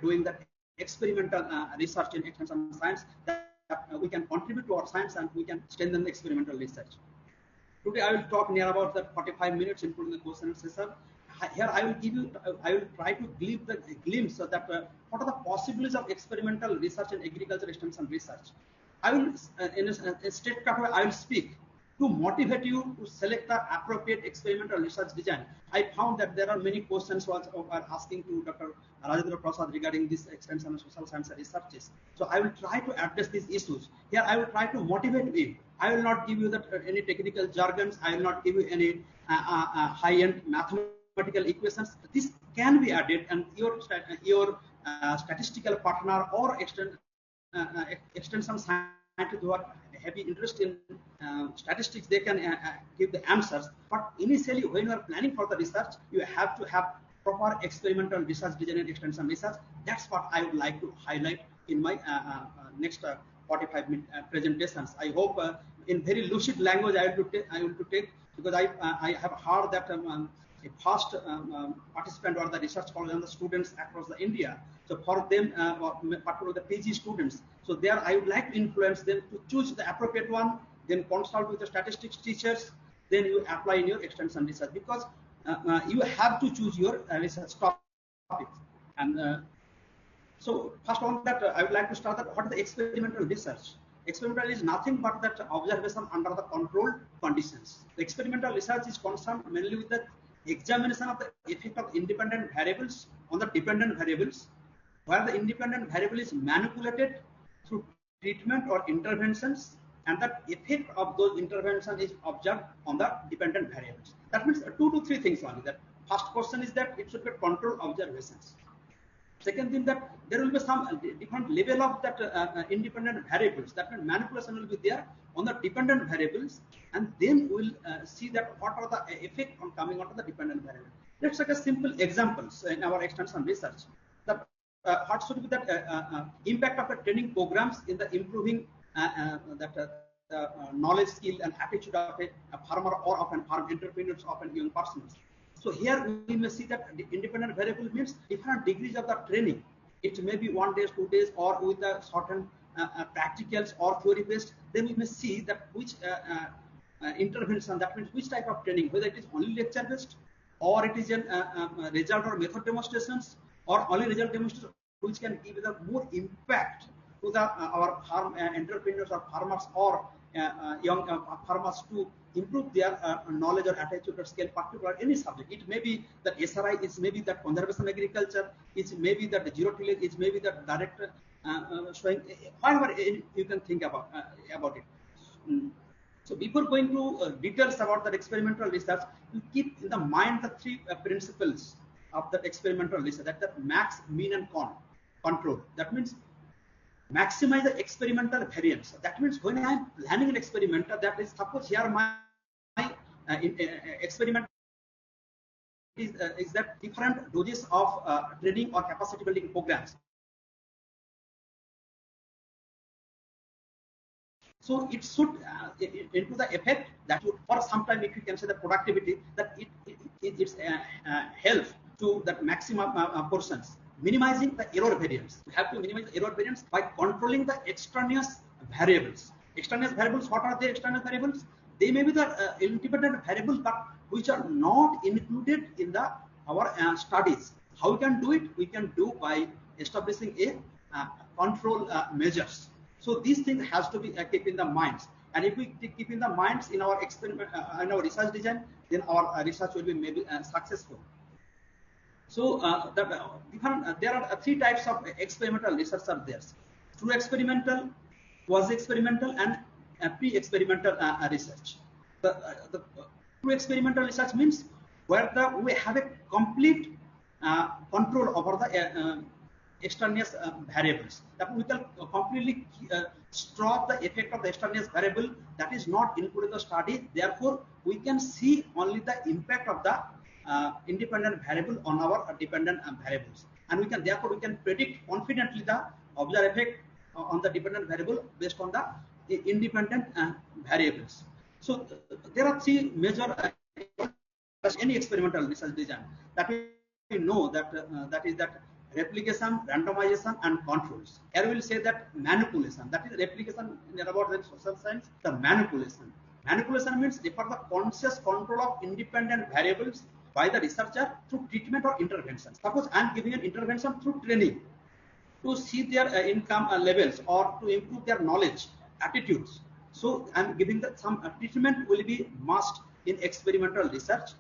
doing that experimental research in extension science, that we can contribute to our science and we can strengthen the experimental research. Today I will talk near about the 45 minutes, including the question and answer. Here I will try to give the glimpse of that what are the possibilities of experimental research and agriculture extension research. I will in a straight cut way I will speak to motivate you to select the appropriate experimental research design. I found that there are many questions are asking to Dr. Rajendra Prasad regarding this extension and social science researches. So I will try to address these issues. Here I will try to motivate you. I will not give you any technical jargons. I will not give you any high-end mathematical equations. This can be added, and your statistical partner or extension scientists who are heavy interest in statistics, they can give the answers. But initially, when you are planning for the research, you have to have proper experimental research design and extension research. That's what I would like to highlight in my next 45-minute presentations. I hope in very lucid language I will to take, because I have heard that a past participant or the research scholars and the students across the India. So for them, particularly the PG students, so there I would like to influence them to choose the appropriate one, then consult with the statistics teachers, then you apply in your extension research, because you have to choose your research topics. And so first on that, I would like to start that what is the experimental research. Experimental is nothing but that observation under the controlled conditions. The experimental research is concerned mainly with the examination of the effect of independent variables on the dependent variables, where the independent variable is manipulated through treatment or interventions, and that effect of those interventions is observed on the dependent variables. That means 2 to 3 things only. That first question is that it should be controlled observations. Second thing, that there will be some different level of that independent variables. That means manipulation will be there on the dependent variables, and then we'll see that what are the effect on coming onto the dependent variable. Let's take a simple examples in our extension research. That what should be that impact of the training programs in the improving knowledge, skill, and attitude of a farmer or of an farm entrepreneurs of an young persons. So here we may see that the independent variable means different degrees of the training. It may be 1 day, 2 days, or with a certain practicals or theory based. Then we may see that which intervention, that means which type of training, whether it is only lecture based, or it is a result or method demonstrations, or only result demonstration, which can give the more impact to the our farm entrepreneurs or farmers or young farmers to improve their knowledge or attitude or skill, particular any subject. It may be that SRI, it may be that conservation agriculture, it may be that zero tillage, it may be that direct showing, whatever you can think about it. So before going to details about that experimental research, you keep in the mind the 3 principles of that experimental research. That max, mean, and control. That means maximize the experimental variance. That means when I am planning an experiment, that is, suppose here my experiment is that different doses of training or capacity building programs. So it should into the effect that would, or sometime if you can say the productivity, that it's help to that maximum portions, minimizing the error variance. We have to minimize the error variance by controlling the extraneous variables. Extraneous variables, what are the extraneous variables? They may be the independent variables, but which are not included in our studies. How we can do it? We can do by establishing a control measures. So these things has to be kept in the minds, and if we keep in the minds in our experiment, in our research design, then our research will be maybe successful. So there are 3 types of experimental research are there: true experimental, quasi-experimental, and pre-experimental research. The true experimental research means where we have a complete control over the extraneous variables. That we can completely stop the effect of the extraneous variable that is not included in the study. Therefore, we can see only the impact of the independent variable on our dependent variables, and we can therefore predict confidently the observed effect on the dependent variable based on the independent variables. So there are 3 major any experimental research design that we know that that is that replication, randomization, and controls. Here we will say that manipulation. That is replication in about the social science. The manipulation. Manipulation means refer the conscious control of independent variables by the researcher through treatment or intervention. Suppose I am giving an intervention through training to see their income levels or to improve their knowledge, attitudes. So I am giving that some treatment will be must in experimental research,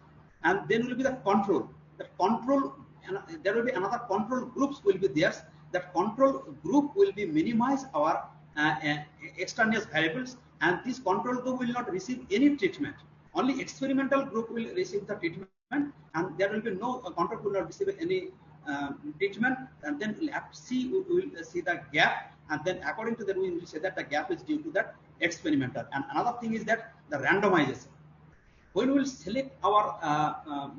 and then will be the control. The control, and there will be another control groups will be there. That control group will be minimize our extraneous variables, and this control group will not receive any treatment. Only experimental group will receive the treatment, and there will be no control group will not receive any treatment. And then we'll have to see, we will see the gap, and then according to that we will say that the gap is due to that experimental. And another thing is that the randomization. When we will select our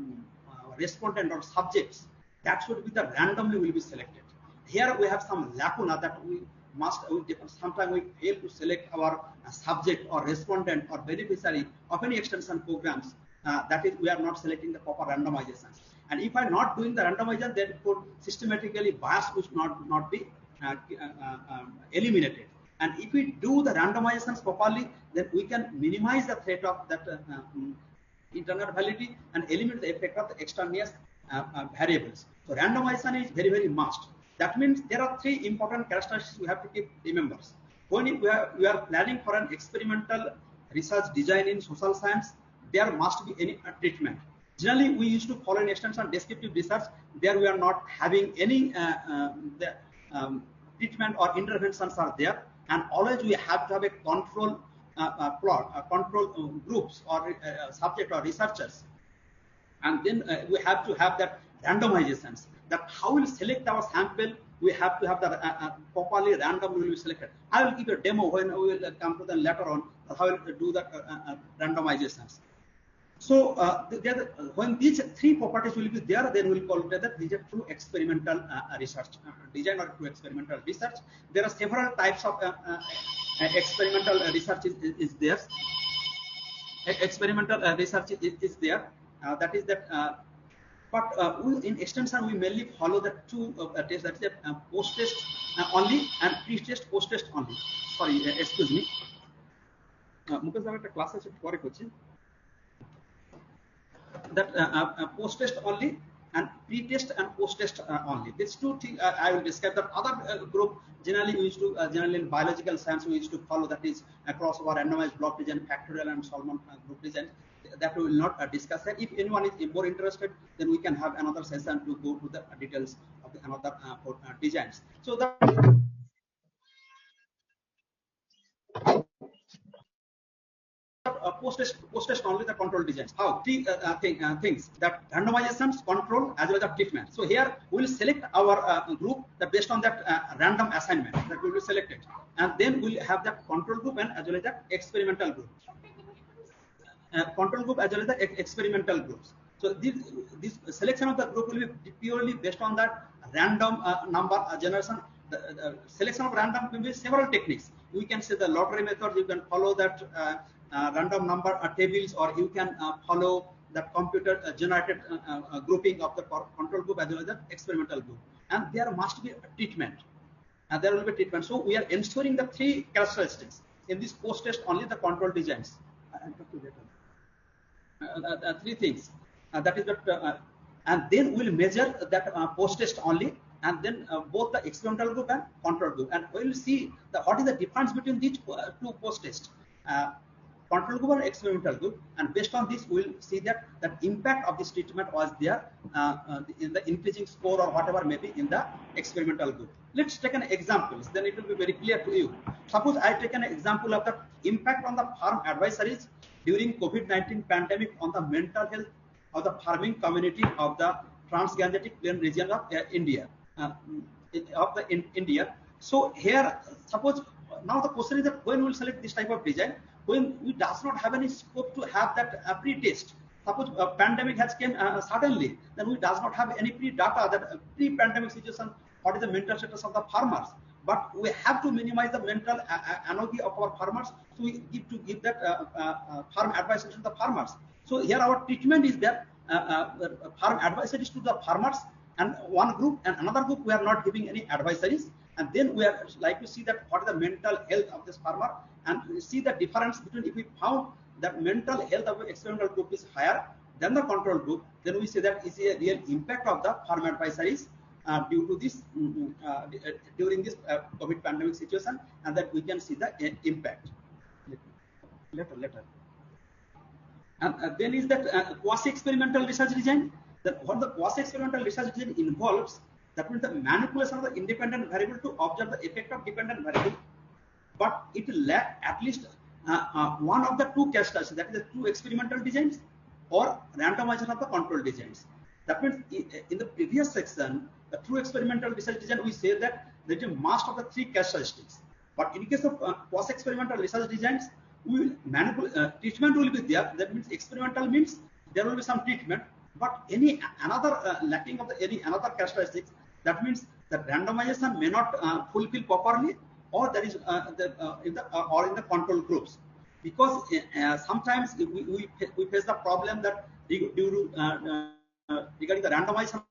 respondent or subjects, that should be the randomly will be selected. Here we have some lacuna that we must, sometimes we fail to select our subject or respondent or beneficiary of any extension programs. That is, we are not selecting the proper randomizations. And if I am not doing the randomization, then could systematically bias which not be eliminated. And if we do the randomizations properly, then we can minimize the threat of that internal validity and eliminate the effect of the extraneous variables. So randomization is very, very must. That means there are three important characteristics we have to keep remember. When we are planning for an experimental research design in social science, there must be any treatment. Generally, we used to follow an extension descriptive research. There we are not having any treatment or interventions are there, and always we have to have a control control groups or subject or researchers, and then we have to have that randomizations. That how we'll select our sample, we have to have the properly random will be selected. I will give a demo when we will come to them later on how we'll do the randomizations. So when these three properties will be there, then we'll call it that these are true experimental research design or true experimental research. There are several types of experimental research is there. Experimental research is there. That is that. But we, in extension, we mainly follow the two tests. That is post-test only and pre-test, post-test only. Sorry, excuse me. Mukesh, our class is for that post-test only and pre-test and post-test only. These two things I will describe. That other group generally we used to generally in biological science we used to follow, that is across our randomized block design, factorial and Solomon group design. That we will not discuss that. If anyone is more interested, then we can have another session to go to the details of the another designs. So that post-test only the control designs. How? Three things, that randomizations, control, as well as the treatment. So here we will select our group that based on that random assignment that will be selected, and then we will have that control group and as well as that experimental group. Control group as well as the experimental groups. So this selection of the group will be purely based on that random number generation. The selection of random will be several techniques. We can say the lottery method. You can follow that random number tables, or you can follow that computer generated grouping of the control group as well as the experimental group. And there must be a treatment. And there will be treatment. So we are ensuring the three characteristics in this post-test only the control designs. Three things. That is that, and then we'll measure that post-test only, and then both the experimental group and control group, and we'll see what is the difference between these two post-test, control group and experimental group, and based on this we'll see that the impact of this treatment was there in the increasing score or whatever may be in the experimental group. Let's take an example, then it will be very clear to you. Suppose I take an example of the impact on the farm advisories during COVID-19 pandemic on the mental health of the farming community of the Trans-Gangetic Plain region of India. India. So here, suppose now the question is that when we will select this type of design, when we does not have any scope to have that pre-test. Suppose a pandemic has came suddenly, then we does not have any pre-data that pre-pandemic situation, what is the mental status of the farmers. But we have to minimize the mental anarchy of our farmers, so we give that farm advice to the farmers. So here our treatment is that farm advisories to the farmers, and one group and another group we are not giving any advisories, and then we are like to see that what is the mental health of this farmer, and see the difference between, if we found that mental health of the experimental group is higher than the control group, then we say that is a real impact of the farm advisories due to this during this COVID pandemic situation, and that we can see the impact later. And then is that quasi-experimental research design. That what the quasi-experimental research design involves, that means the manipulation of the independent variable to observe the effect of dependent variable, but it lack at least one of the two characteristics, that is the two experimental designs or randomization of the control designs. That means in the previous section, the true experimental research design, we say that there is a must of the three characteristics. But in case of quasi-experimental research designs, we will treatment will be there. That means experimental means there will be some treatment, but any another lacking of any another characteristics. That means the randomization may not fulfill properly, or there is in the control groups, because sometimes we face the problem that due to regarding the randomization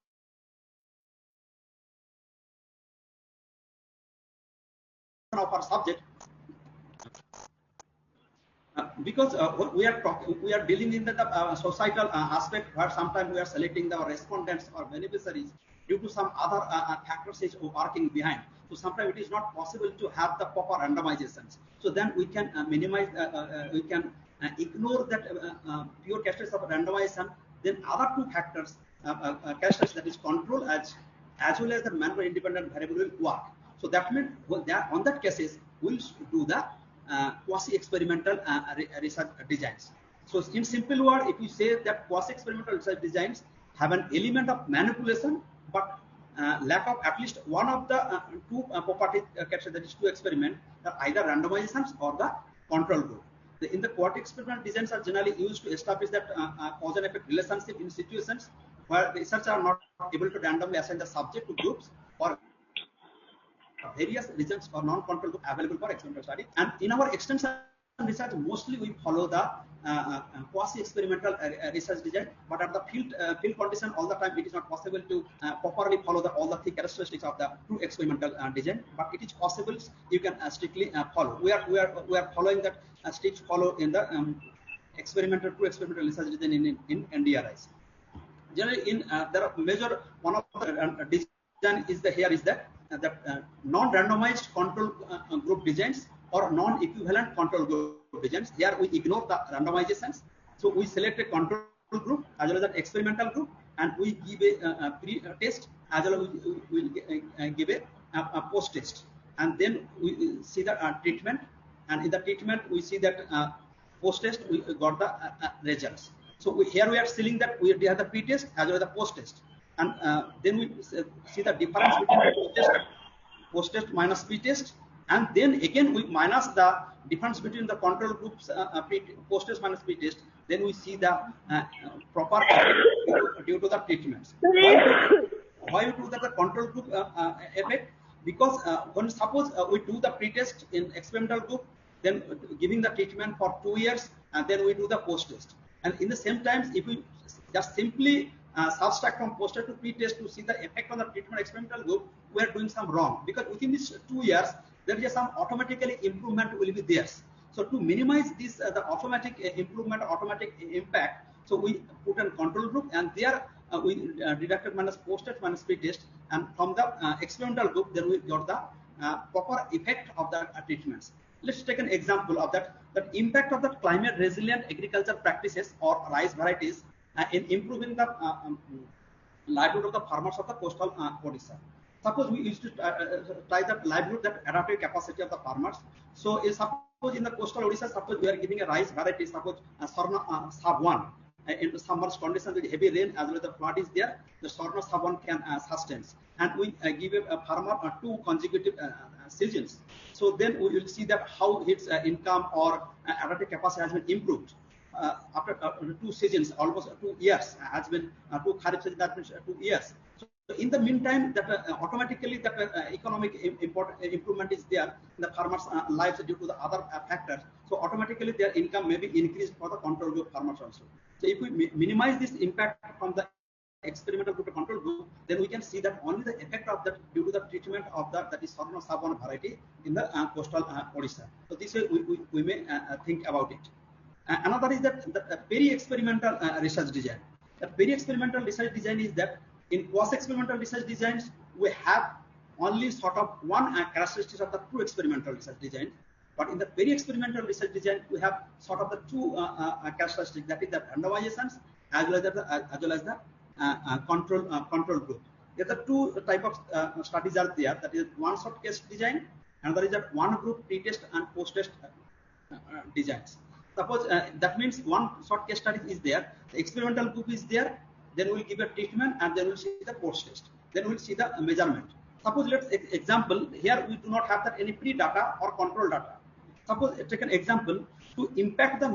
of our subject, because we are dealing in the societal aspect, where sometimes we are selecting the respondents or beneficiaries due to some other factors is working behind. So sometimes it is not possible to have the proper randomizations. So then we can minimize, we can ignore that pure characteristics of randomization. Then other two factors, characteristics, that is control as well as the manual independent variable will work. So that means on that cases we'll do the quasi-experimental research designs. So in simple word, if you say that quasi-experimental research designs have an element of manipulation, but lack of at least one of the two property characteristics, that is to experiment, either randomizations or the control group. In the quasi-experimental designs are generally used to establish that cause and effect relationship in situations where researchers are not able to randomly assign the subject to groups or various regions or non-control group available for experimental study. And in our extension research, mostly we follow the quasi-experimental research design, but at the field condition, all the time it is not possible to properly follow all the three characteristics of the true experimental design. But it is possible, you can strictly follow. We are following that strict follow in the true experimental research design in NDRIs. Generally, in there are major one of the design is that non-randomized control group designs or non-equivalent control group designs. Here we ignore the randomizations. So we select a control group as well as an experimental group, and we give a pre-test as well as we give a post-test. And then we see the treatment, and in the treatment we see that post-test we got the results. So here we are seeing that we have the pre-test as well as the post-test. And then we see the difference between post-test minus pre-test, and then again we minus the difference between the control groups post-test minus pre-test. Then we see the proper due to the treatments. Why we do that the control group effect? Because when suppose we do the pre-test in experimental group, then giving the treatment for 2 years, and then we do the post-test. And in the same time, if we just simply subtract from post-test to pre-test to see the effect on the treatment experimental group, we are doing some wrong, because within these 2 years there is some automatically improvement will be there. So to minimize this the automatic improvement, automatic impact, so we put a control group, and there we deducted minus post-test minus pre-test, and from the experimental group then we got the proper effect of the treatments. Let's take an example of that. The impact of the climate resilient agriculture practices or rice varieties in improving the livelihood of the farmers of the coastal Odisha. Suppose we used to try the livelihood, that adaptive capacity of the farmers. So suppose in the coastal Odisha, suppose we are giving a rice variety, suppose Sarna sub 1. In summer conditions with heavy rain as well as the flood is there, the Sarna sub 1 can sustain. And we give a farmer 2 consecutive seasons. So then we will see that how its income or adaptive capacity has been improved. After 2 seasons, almost 2 years has been 2 kharif seasons, that means 2 years. So in the meantime, that automatically that economic improvement is there in the farmers' lives due to the other factors. So automatically their income may be increased for the control group farmers also. So if we minimize this impact from the experimental group, a control group, then we can see that only the effect of that due to the treatment of that is Sorghum sub-1 variety in the coastal Odisha. So this way we may think about it. Another is that the peri-experimental research design. The peri-experimental research design is that in quasi-experimental research designs, we have only sort of one characteristic of the true experimental research design. But in the peri-experimental research design, we have sort of the two characteristics, that is the randomizations as well as the control group. There are two type of studies are there. That is one-shot case design, another is that one group pre-test and post-test designs. Suppose that means one short case study is there, the experimental group is there, then we'll give a treatment and then we'll see the post-test. Then we'll see the measurement. Suppose let's example here we do not have that any pre-data or control data. Suppose take an example to impact the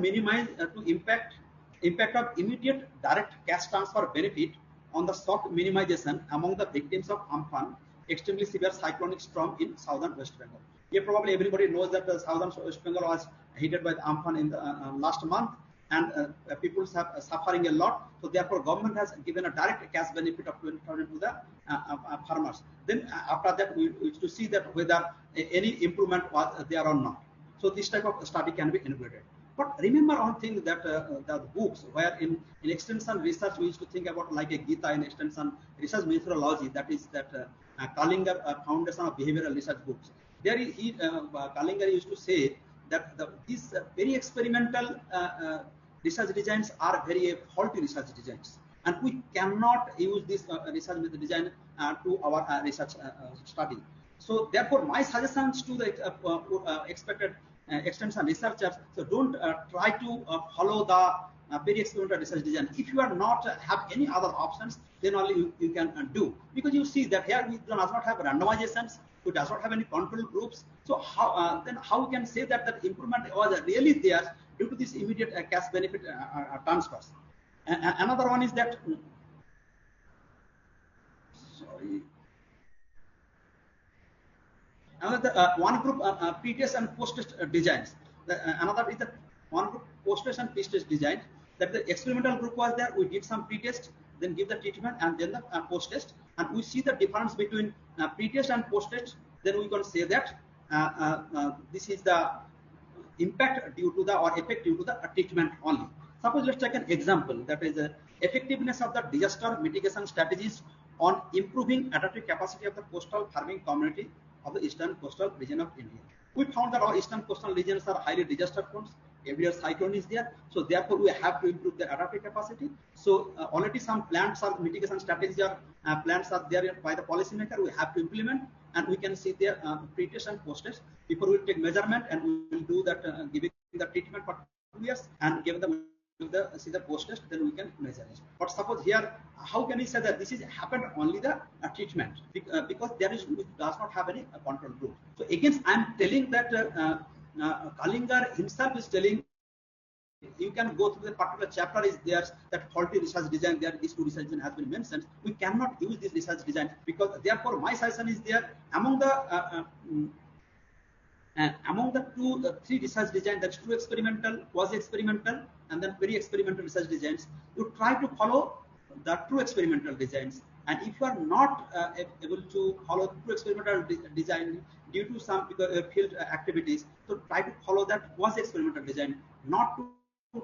impact of immediate direct cash transfer benefit on the shock minimization among the victims of Amphan, extremely severe cyclonic storm in southern West Bengal. Here probably everybody knows that the southern West Bengal was hit by the Amphan in the last month, and people are suffering a lot. So therefore, government has given a direct cash benefit of 20,000 to the farmers. Then after that, we used to see that whether any improvement was there or not. So this type of study can be integrated. But remember one thing that the books where in extension research we used to think about like a Gita in extension research methodology, that is that Kallinger Foundation of Behavioral Research books. There Kallinger used to say that these very experimental research designs are very faulty research designs, and we cannot use this research method design to our research study. So therefore, my suggestions to the expected extension researchers: so don't try to follow the very experimental research design. If you are not have any other options, then only you can do, because you see that here we do not have randomizations. Who does not have any control groups. So how then how we can say that that improvement was really there due to this immediate cash benefit transfers. Another one is that another one group pre-test and post-test designs. Another is that one group post-test and post-test design. That the experimental group was there, we did some pre-test, then give the treatment, and then the post-test, and we see the difference between pre-test and post-test. Then we can say that this is the impact due to the or effect due to the treatment only. Suppose let's take an example, that is effectiveness of the disaster mitigation strategies on improving adaptive capacity of the coastal farming community of the eastern coastal region of India. We found that our eastern coastal regions are highly disaster prone. Every year cyclone is there, so therefore we have to improve their adaptive capacity. So already some plans or mitigation strategies are plans are there by the policymaker. We have to implement, and we can see their pre-test and post-test. Before we take measurement, and we will do that giving the treatment for 2 years, and given see the post-test, then we can measure it. But suppose here, how can we say that this is happened only the treatment, because there is does not have any control group. So again, I am telling that Kallinger himself is telling, you can go through the particular chapter is there, that faulty research design there, these two research design has been mentioned. We cannot use this research design, because therefore my suggestion is there among the three research design, that's true experimental, quasi-experimental, and then very experimental research designs. You try to follow the true experimental designs, and if you are not able to follow true experimental design due to some field activities, so try to follow that quasi-experimental design, not to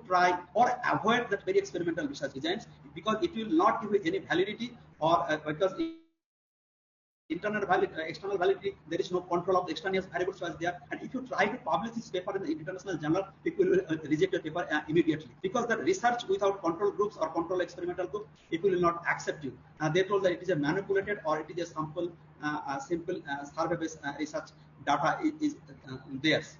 try or avoid that very experimental research designs, because it will not give you any validity, or because internal validity, external validity, there is no control of the extraneous variables was there. And if you try to publish this paper in the international journal, people will reject your paper immediately, because the research without control groups or control experimental groups, people will not accept you. They told that it is a manipulated, or it is a simple survey-based research data is theirs.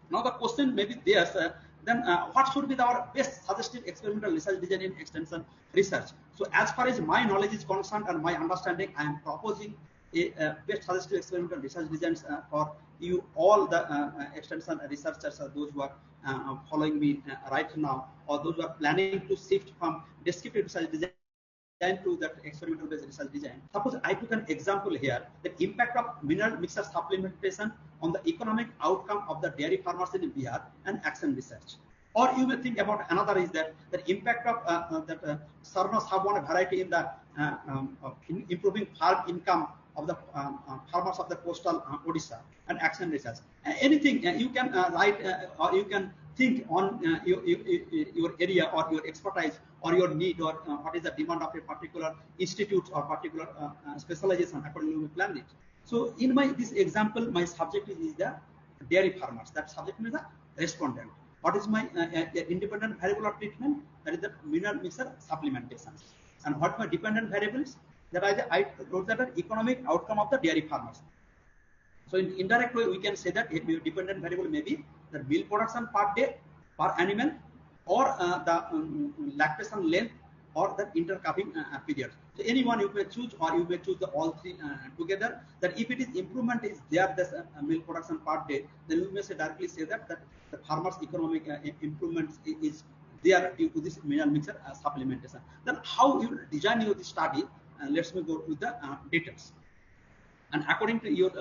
Now the question may be theirs. Then what should be our best suggested experimental research design in extension research? So as far as my knowledge is concerned and my understanding, I am proposing a best suggested experimental research designs for you all the extension researchers, those who are following me right now, or those who are planning to shift from descriptive research design to that experimental based research design. Suppose I took an example here, the impact of mineral mixture supplementation on the economic outcome of the dairy farmers in Bihar, and action research. Or you may think about another is that the impact of Sarnas have one variety in the in improving farm income of the farmers of the coastal Odisha and action research. Anything you can write or you can think on your area or your expertise or your need or what is the demand of a particular institute or particular specialization accordingly we plan it. So in this example, my subject is the dairy farmers. That subject is the respondent. What is my independent variable of treatment? That is the mineral mixture supplementation. And what my dependent variables? That I wrote that an economic outcome of the dairy farmers. So in indirect way, we can say that dependent variable may be the milk production per day per animal, or the lactation length, or the intercalving period. So anyone you may choose, or you may choose the all three together. That if it is improvement is there, this milk production per day, then we may say directly say that the farmers' economic improvement is there due to this mineral mixture supplementation. Then how you design your study? Let's me go with the details. And according to your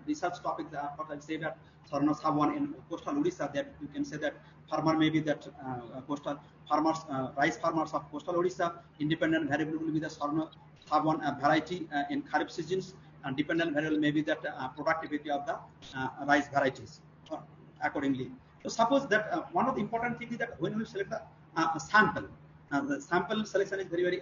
research topic, what I say that Sarnas have one in coastal Odisha, that you can say that farmer may be that coastal farmers, rice farmers of coastal Odisha. Independent variable will be the Sarnas have one variety in Kharif seasons, and dependent variable may be that productivity of the rice varieties accordingly. So suppose that one of the important things is that when we select the sample, the sample selection is very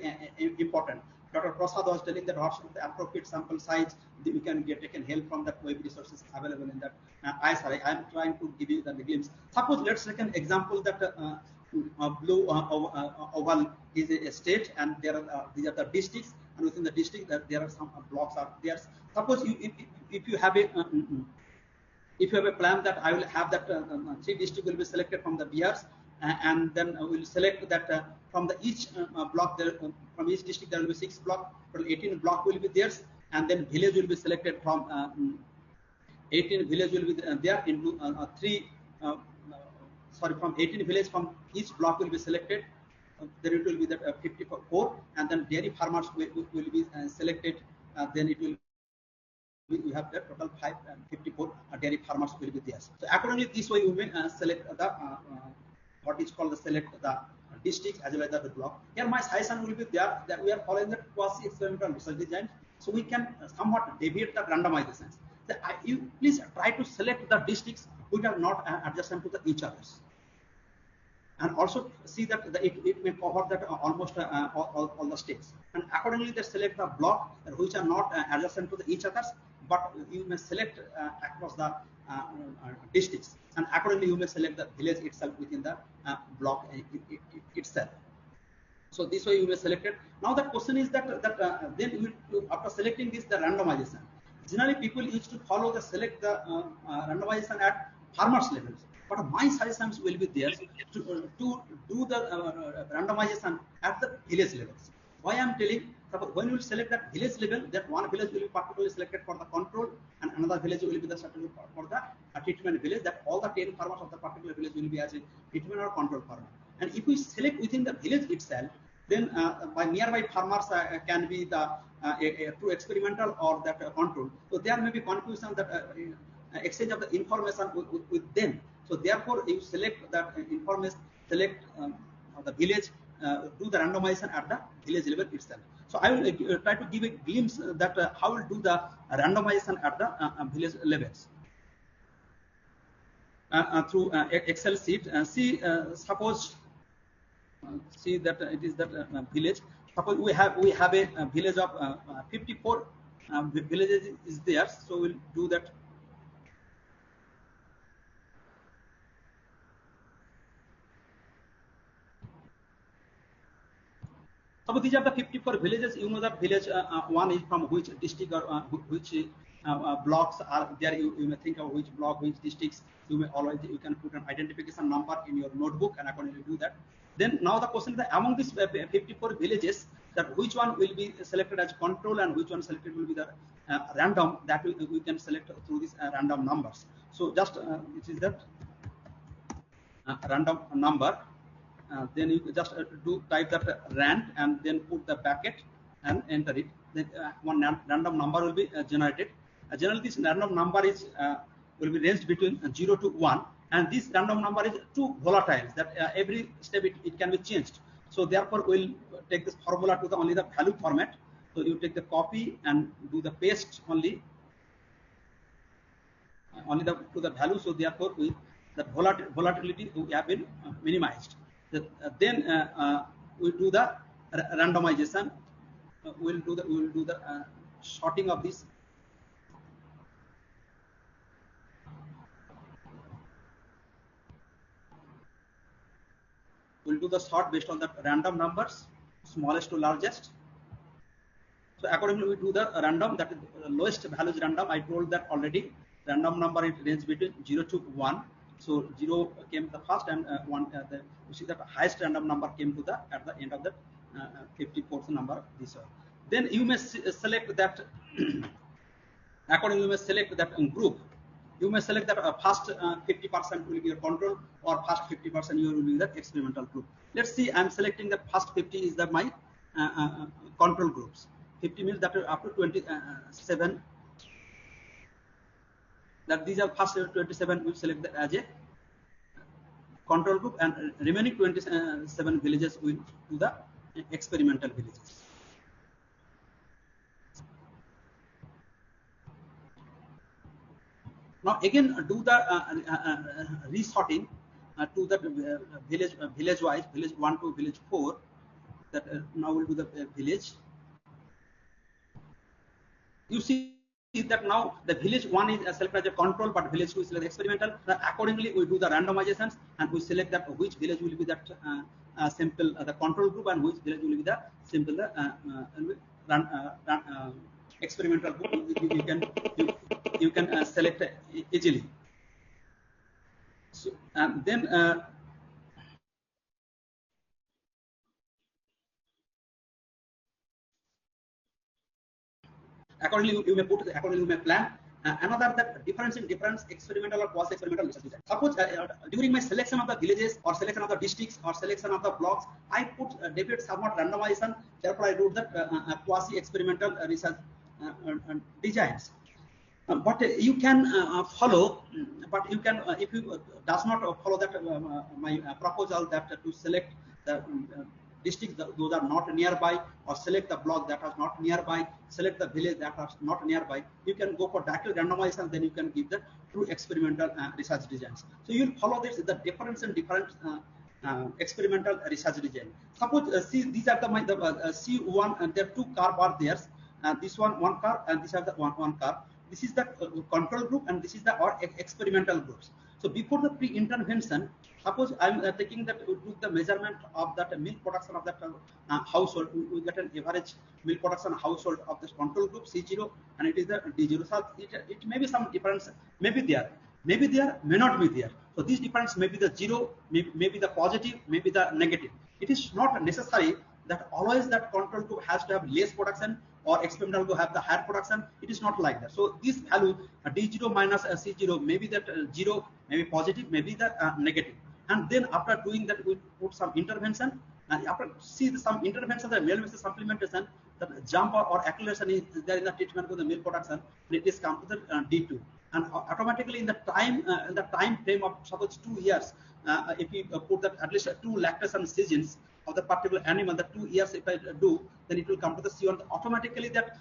important. Dr. Prasad was telling that what's the appropriate sample size, we can taken help from the web resources available in that ISRI. I am trying to give you the glimpse. Suppose let's take an example that blue oval is a state, and there are these are the districts, and within the district there are some blocks are there. Suppose if you have a plan that I will have that 3 districts will be selected from the BRs, and then we will select that from the each block there, from each district there will be 6 blocks, 18 block will be theirs, and then village will be selected from 18 village will be there into from 18 village from each block will be selected. Then it will be that 54, and then dairy farmers will be selected. Then it will we have the total 54 dairy farmers will be there. So accordingly, this way we will select the what is called the select the districts as well as the block. Here my suggestion will be there that we are following the quasi experimental research design, so we can somewhat deviate the randomization. So you please try to select the districts which are not adjacent to each others, and also see that it may cover that almost all the states. And accordingly, they select the block which are not adjacent to each others, but you may select across the districts, and accordingly you may select the village itself within the block itself. So this way you may select it. Now the question is that then after selecting this, the randomization. Generally, people used to follow the select the randomization at farmers levels, but my suggestions will be there to do the randomization at the village levels. Why I am telling? When you select that village level, that one village will be particularly selected for the control, and another village will be the certain for the treatment village. That all the 10 farmers of the particular village will be as a treatment or control farmer. And if we select within the village itself, then by nearby farmers can be the true experimental or that control. So there may be confusion that exchange of the information with them. So therefore, you select that information, select the village, do the randomization at the village level itself. So I will try to give a glimpse that how we'll do the randomization at the village levels through Excel sheet. Suppose see that it is that village. Suppose we have a village of 54 villages is there. So we'll do that. So these are the 54 villages. You know that village one is from which district or which blocks are there. You may think of which block, which districts. You can put an identification number in your notebook and accordingly do that. Then now the question is that among these 54 villages, that which one will be selected as control and which one selected will be the random. That we can select through these random numbers. So just it is that random number. Then you just type that rand and then put the bracket and enter it. Then one random number will be generated. Generally, this random number is will be ranged between 0 to 1. and this random number is too volatile that every step it can be changed. So therefore we'll take this formula to the only the value format. So you take the copy and do the paste only to the value. So therefore the volatility we have been minimized. Then we do the randomization. We'll do the sorting of this. We'll do the sort based on the random numbers, smallest to largest. So accordingly, we do the random, that is the lowest value is random. I told that already. Random number in range between 0 to 1. So 0 came the first, and 1. You see that highest random number came to the at the end of the 54th number. This one. Then you may select that. Accordingly, you may select that group. You may select that first 50% will be your control, or first 50% you will be the experimental group. Let's see, I'm selecting the first 50 is that my control groups. 50 means that up to 27. That these are first 27 we select that as a control group, and remaining 27 villages will do the experimental villages. Now again do the resorting to the village wise, village 1 to village 4. That now we'll do the village. You see that now the village 1 is selected as a control, but village 2 is selected experimental. Accordingly, we do the randomizations and we select that which village will be that simple the control group, and which village will be the simple experimental group. You can select easily. So and then accordingly you may plan. Another that difference in difference experimental or quasi-experimental research design. Suppose during my selection of the villages or selection of the districts or selection of the blocks, I put definite somewhat randomization. Therefore, I do the quasi-experimental research designs. But you can follow. But you can if you does not follow that my proposal that to select the districts those are not nearby, or select the block that are not nearby, select the village that are not nearby. You can go for directly randomization, then you can give the true experimental research designs. So you will follow this the difference in different experimental research design. Suppose see these are the C1 and there are 2 curves are there. This one curve and this are the one curve. This is the control group and this is the experimental groups. So before the pre-intervention, suppose I'm taking that we do the measurement of that milk production of that household. We get an average milk production household of this control group C0, and it is the D0. So it may be some difference, maybe there, may not be there. So this difference may be the 0, maybe the positive, maybe the negative. It is not necessary that always that control group has to have less production or experimental group have the higher production. It is not like that. So this value D0 minus C0, maybe that 0, maybe positive, maybe the negative. And then after doing that, we put some intervention. And after see some intervention, the male versus supplementation, that jump or acceleration is there in the treatment of the milk production. It is come to the D2, and automatically in the time frame of suppose 2 years, if we put that at least 2 lactation seasons of the particular animal, the 2 years if I do, then it will come to the C1. Automatically that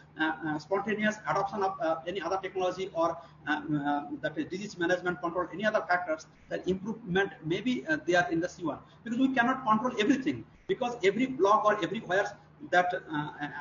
spontaneous adoption of any other technology or that disease management control, any other factors, that improvement may be there in the C1, because we cannot control everything, because every block or everywhere that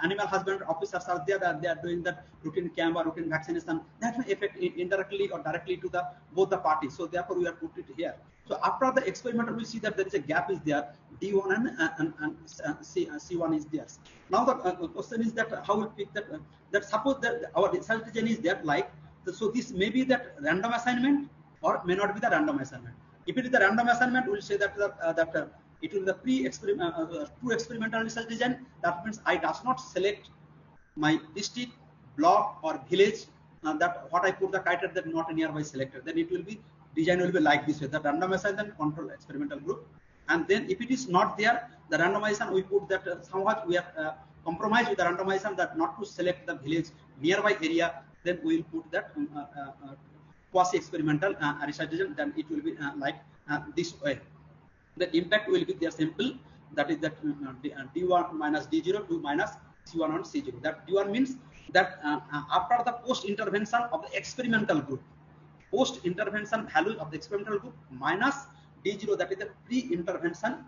animal husbandry officers are there, they are doing that routine camp or routine vaccination, that may affect indirectly or directly to the both the parties. So therefore we are put it here. So after the experiment, we see that there is a gap is there, D1 and C1 is there. Now the question is that how we pick that, that suppose that our research design is there like, so this may be that random assignment or may not be the random assignment. If it is the random assignment, we will say that it will be the true experimental research design. That means I does not select my district, block or village, that what I put the criteria that not nearby selected. Then it will be design will be like this way: the random assignment, control experimental group, and then if it is not there, the randomization we put that somewhat we have compromised with the randomization that not to select the village nearby area. Then we will put that quasi-experimental research design, then it will be like this way. The impact will be there simple, that is that D1 minus D0 to minus C1 on C0. That D1 means that after the post-intervention of the experimental group, post-intervention value of the experimental group minus D0, that is the pre-intervention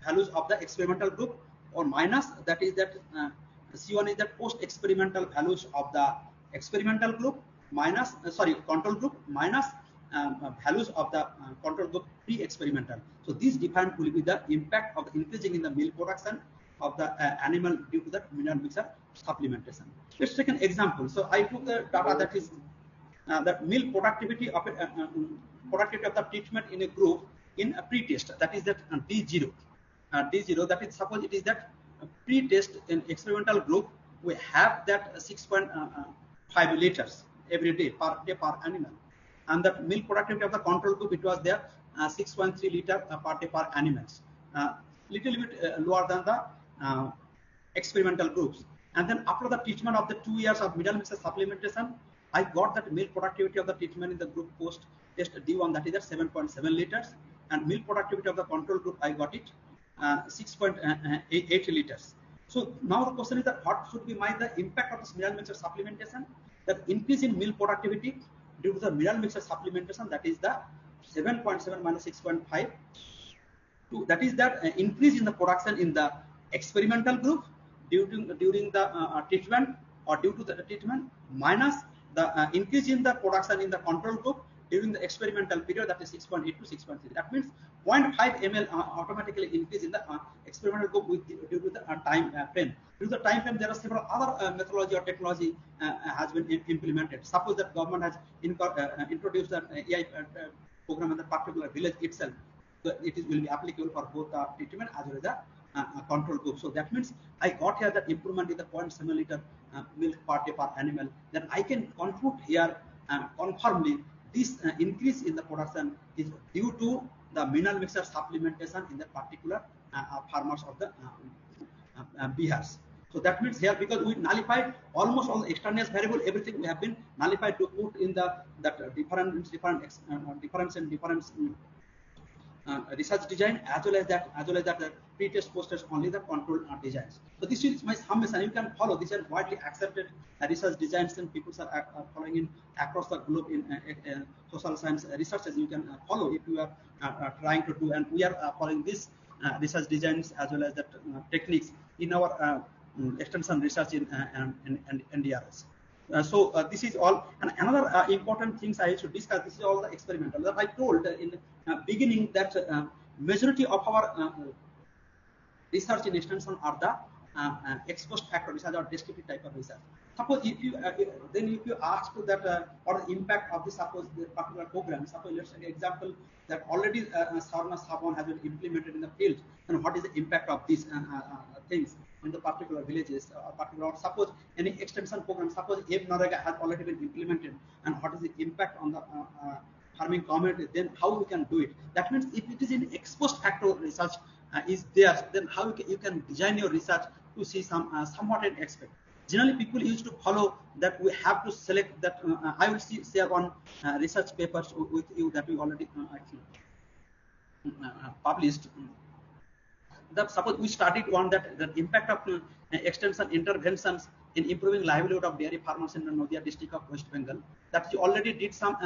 values of the experimental group, or minus that is that C1 is the post-experimental values of the experimental group minus control group minus values of the control group pre-experimental. So this difference will be the impact of the increasing in the milk production of the animal due to the mineral mixture supplementation. Let's take an example. So I took the data that is that milk productivity of the treatment in a group in a pre-test, that is that D0. D0, that is, suppose it is that pre-test in experimental group, we have that 6.5 liters every day per animal, and the milk productivity of the control group, it was there 6.3 liter per day per animals, little bit lower than the experimental groups. And then after the treatment of the 2 years of mineral mixture supplementation, I got that milk productivity of the treatment in the group post test D1, that is at 7.7 liters, and milk productivity of the control group, I got it 6.8 liters. So now the question is that what should be the impact of this mineral mixture supplementation? That increase in milk productivity due to the mineral mixture supplementation, that is the 7.7 minus 6.5. That is that increase in the production in the experimental group during the treatment or due to the treatment, minus the increase in the production in the control group during the experimental period, that is 6.8 to 6.3. That means 0.5 ml automatically increase in the experimental group due to the time frame. Due to the time frame, there are several other methodology or technology has been implemented. Suppose that government has introduced an AI program in the particular village itself, so it will be applicable for both the treatment as well as the control group. So that means I got here that improvement in the 0.7 liter milk per day per animal. Then I can conclude here confirmly this increase in the production is due to the mineral mixture supplementation in the particular farmers of the Bihars. So that means here, because we nullified almost all the extraneous variable, everything we have been nullified to put in the different research design, as well as that the pre-test posters only the control designs. So this is my summation. You can follow. These are widely accepted research designs, and people are following in across the globe in social science researches. You can follow if you are trying to do, and we are following this research designs as well as the techniques in our extension research in NDRS. So this is all. And another important things I should discuss. This is all the experimental. That I told in beginning that majority of our research in extension are the ex post factor research or descriptive type of research. Suppose if you ask to that or the impact of the suppose the particular program. Suppose let's take an example that already Sarna Sabon has been implemented in the field, and what is the impact of these things in the particular villages, or suppose any extension program, suppose if Narega has already been implemented, and what is the impact on the farming community, then how we can do it. That means if it is in ex post facto research is there, then how you can design your research to see somewhat an aspect. Generally, people used to follow that we have to select that. I will share one research papers with you that we already published. That suppose we started one that the impact of extension interventions in improving livelihood of dairy farmers in the Nadia district of West Bengal. That we already did some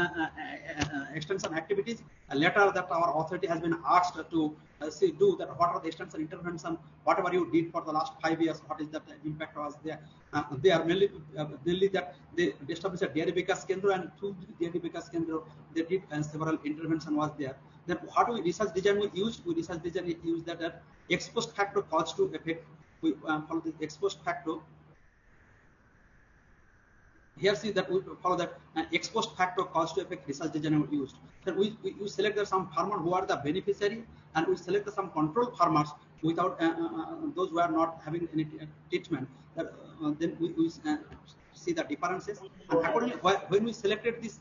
extension activities. Later, that our authority has been asked to do that. What are the extension intervention? Whatever you did for the last 5 years, what is the impact was there? They are mainly that they established a dairy vikas kendra, and through dairy vikas kendra they did several intervention was there. Then how do we research design we used? We research design we used that ex post facto cause to effect. We follow the ex post facto. Here see that we follow that ex post facto cause to effect research design we used. Then we select some farmers who are the beneficiary, and we select some control farmers without those who are not having any treatment. Then we see the differences, and accordingly when we selected these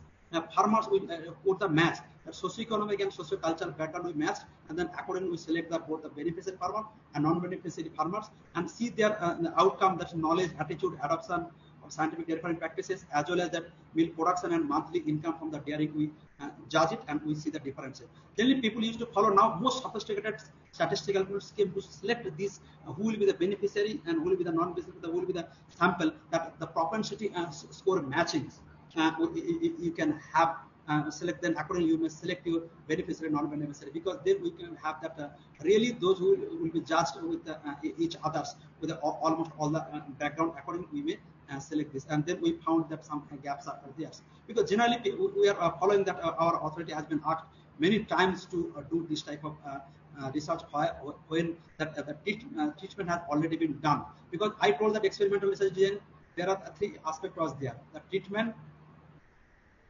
farmers, we put the match, the socio-economic and socio-cultural background we matched, and then accordingly we select both the beneficiary farmer and non-beneficiary farmers, and see their outcome, that knowledge, attitude, adoption of scientific dairy farming practices, as well as that milk production and monthly income from the dairy. We judge it and we see the differences. Generally, people used to follow now more sophisticated statistical scheme to select these who will be the beneficiary and who will be the non-beneficiary, who will be the sample, that the propensity score matchings. You can have select, then accordingly you may select your beneficiary, non-beneficiary, because then we can have that really those who will be judged with each others with almost all the background. Accordingly we may select this, and then we found that some gaps are there, because generally we are following that our authority has been asked many times to do this type of research when the treatment has already been done. Because I told that experimental research design, there are three aspects was there: the treatment,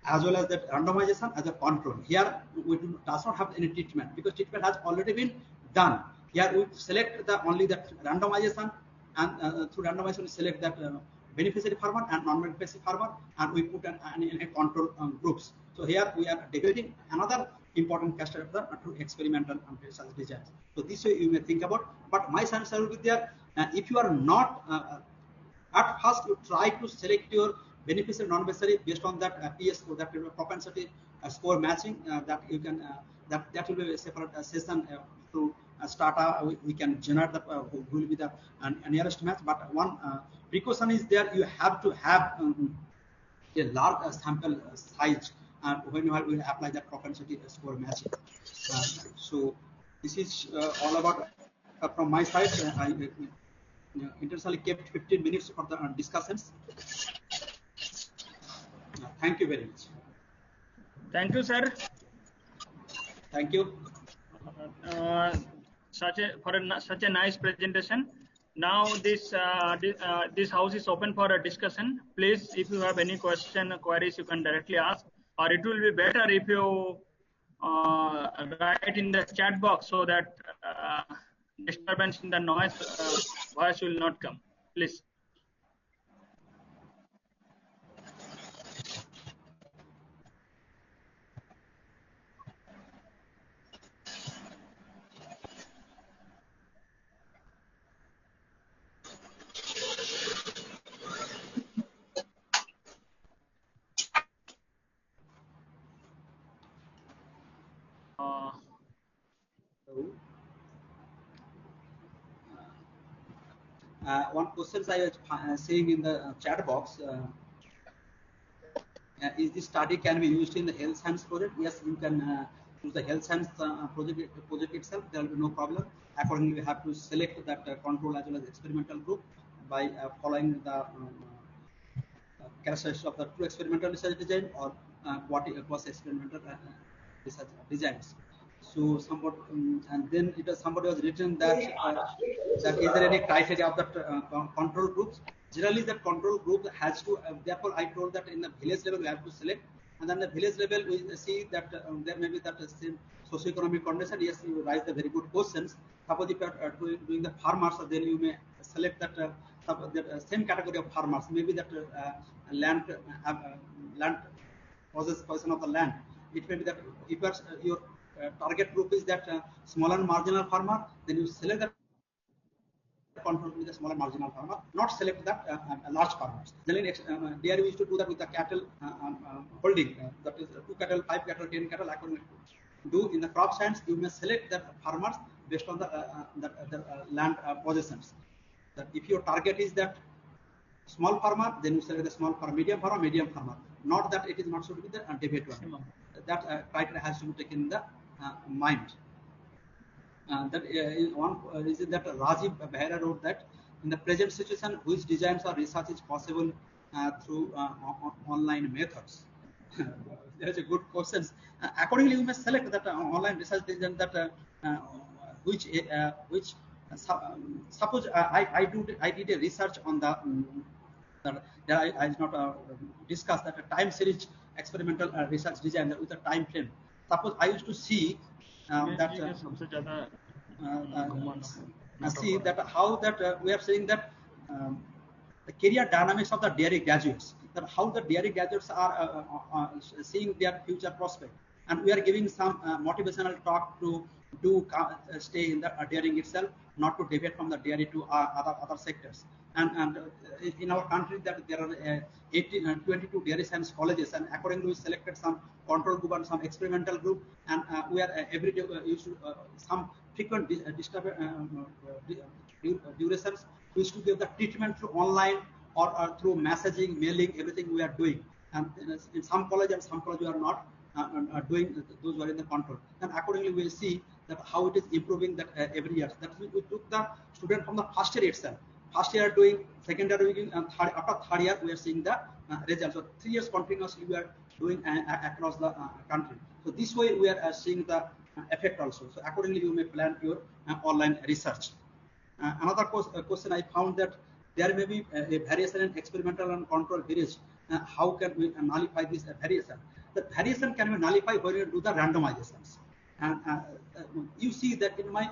as well as that randomization as a control. Here we does not have any treatment, because treatment has already been done. Here we select the only that randomization, and through randomization we select that beneficiary farmer and non-beneficiary farmer, and we put in a control groups. So here we are developing another important factor of the experimental research designs. So this way you may think about. But my suggestion will be there: if you are not at first you try to select your beneficiary, non-beneficiary based on that PS score, that propensity score matching, that you can that will be a separate session to start. We can generate the who will be the nearest match. But one precaution is there: you have to have a large sample size when you will apply that propensity score matching. So this is all about from my side. I intentionally kept 15 minutes for the discussions. Thank you very much. Thank you, sir. Thank you. Such a nice presentation. Now this house is open for a discussion. Please, if you have any question or queries, you can directly ask, or it will be better if you write in the chat box, so that disturbance in the noise voice will not come. Please. One question I was seeing in the chat box: is this study can be used in the health science project? Yes, you can use the health science project itself. There will be no problem. Accordingly, we have to select that control as well as experimental group by following the characteristics of the true experimental research design or quasi experimental research designs. So somewhat, and then somebody was written that that is there any criteria of that control groups? Generally, that control group has to. Therefore, I told that in the village level we have to select, and then the village level we see that there may be that same socio-economic condition. Yes, you raise the very good questions. Suppose if you are doing the farmers, then you may select that same category of farmers. Maybe that land possession of the land. It may be that if your target group is that small and marginal farmer, then you select that control with the smaller marginal farmer, not select that large farmers. Then there we used to do that with the cattle holding, that is 2 cattle, 5 cattle, 10 cattle. According to do in the crop science, you may select the farmers based on the land possessions. That if your target is that small farmer, then you select the small farmer, medium farmer. Not that it is not should be the debate one. That criteria has to be taken in the mind. That is that Rajiv Behra wrote that in the present situation, which designs or research is possible through online methods. There is a good question. Accordingly, you may select that online research design that which suppose I did a research on the I did not discuss that a time series experimental research design with a time frame. Suppose I used to see that see that how that we are saying that the career dynamics of the dairy graduates, that how the dairy graduates are seeing their future prospect, and we are giving some motivational talk to stay in the dairying itself, not to deviate from the dairy to other sectors. and in our country that there are 22 dairy science colleges, and accordingly we selected some control group and some experimental group, and we are every day used to some frequent durations. We used to give the treatment through online or through messaging, mailing, everything we are doing. And in some college and some college we are not doing those who are in the control. And accordingly we will see that how it is improving that every year. That we took the student from the first year itself. First year doing, second year doing, and after third year we are seeing the results. So 3 years continuously we are doing across the country. So this way we are seeing the effect also. So accordingly you may plan your online research. Another question I found that there may be a variation in experimental and control periods. How can we nullify this variation? The variation can be nullified when you do the randomizations. And you see that in my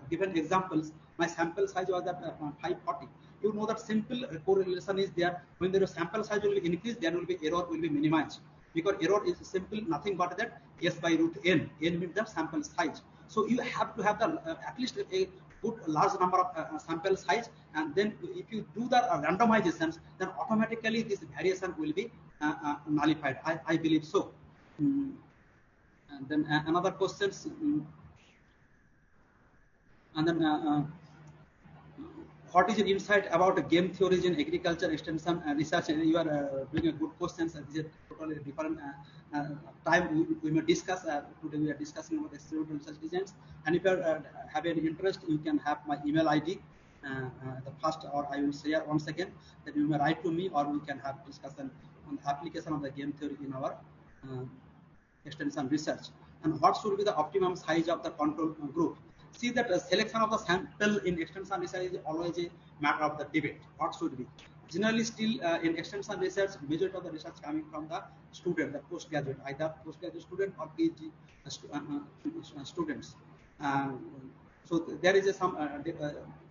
given examples, my sample size was at 540. You know that simple correlation is there. When the sample size will be increased, there will be error will be minimized. Because error is simple, nothing but that S by root n. N means the sample size. So you have to have the at least a good large number of sample size, and then if you do the randomizations, then automatically this variation will be nullified. I believe so. And then another questions, and then what is your insight about game theories in agriculture extension research? And you are doing a good questions. This is totally different time we may discuss. Today we are discussing about experimental research designs. And if you have any interest, you can have my email ID. The first, or I will share once again, that you may write to me, or we can have discussion on the application of the game theory in our extension research. And what should be the optimum size of the control group? See that the selection of the sample in extension research is always a matter of the debate. What should be? Generally, still in extension research, majority of the research coming from the student, the postgraduate, either postgraduate student or PhD students. So there is some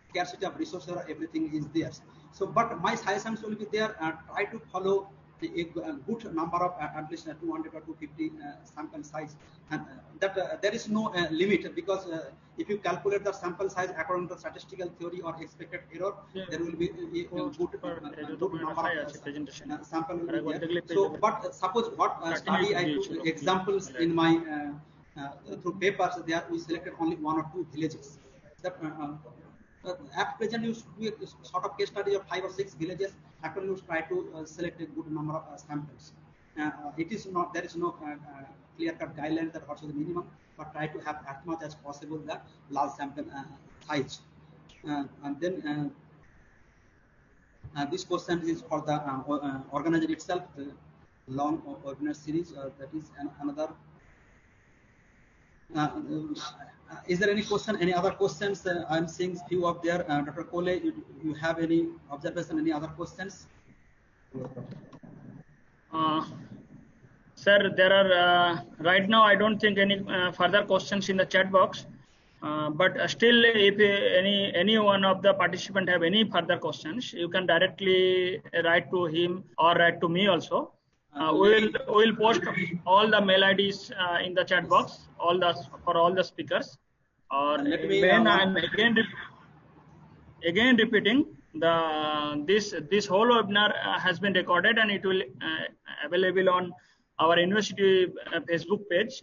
scarcity of resources, everything is there. So, but my suggestions will be there. Try to follow a good number of at least 200 or 250 sample size, and that there is no limit, because if you calculate the sample size according to statistical theory or expected error, there will be a good number of sample will be there. So, but suppose what study I took examples in my through papers, there we selected only 1 or 2 villages. That at present you do a sort of case study of 5 or 6 villages. Actually you try to select a good number of samples. It is not, there is no clear-cut guideline that what is the minimum, but try to have as much as possible the large sample size. And then this question is for the organizer itself, the long webinar series. That is another. Is there any question, any other questions? I'm seeing few of there. Dr. Kole, you have any observation, any other questions? Sir, there are right now I don't think any further questions in the chat box. But still, if any one of the participants have any further questions, you can directly write to him or write to me also. We'll post all the mail IDs in the chat box, for all the speakers. Or when I'm again repeating, this whole webinar has been recorded, and it will available on our university Facebook page,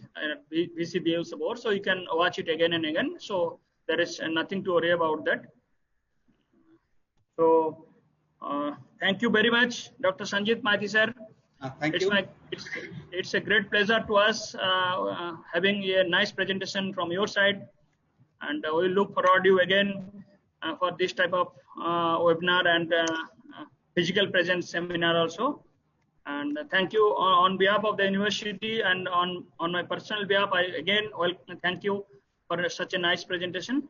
VCBU support. So you can watch it again and again. So there is nothing to worry about that. So thank you very much, Dr. Sanjit Mathi sir. Thank you. It's a great pleasure to us having a nice presentation from your side, and we look forward to you again for this type of webinar and physical presence seminar also. And thank you on behalf of the university, and on my personal behalf, I again thank you for such a nice presentation.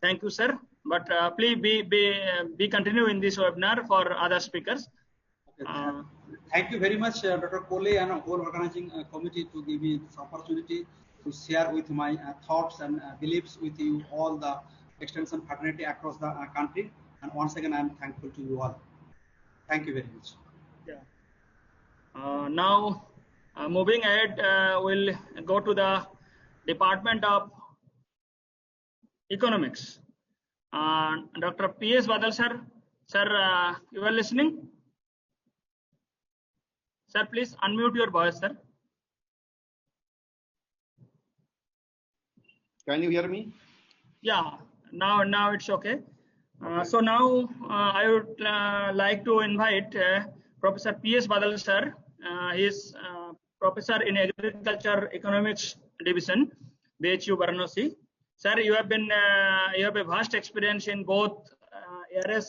Thank you, sir. But please be continue in this webinar for other speakers. Thank you very much, Dr. Kole, and whole organizing committee, to give me this opportunity to share with my thoughts and beliefs with you, all the extension fraternity across the country. And once again, I am thankful to you all. Thank you very much. Yeah. Now, moving ahead, we'll go to the Department of Economics. Dr. P.S. Badal sir, Sir, you are listening? Sir, please unmute your voice, sir. Can you hear me? Yeah, now it's okay. So now I would like to invite Professor P.S. Badal sir. He is Professor in Agriculture Economics Division, BHU Varanasi. Sir, you have a vast experience in both ARS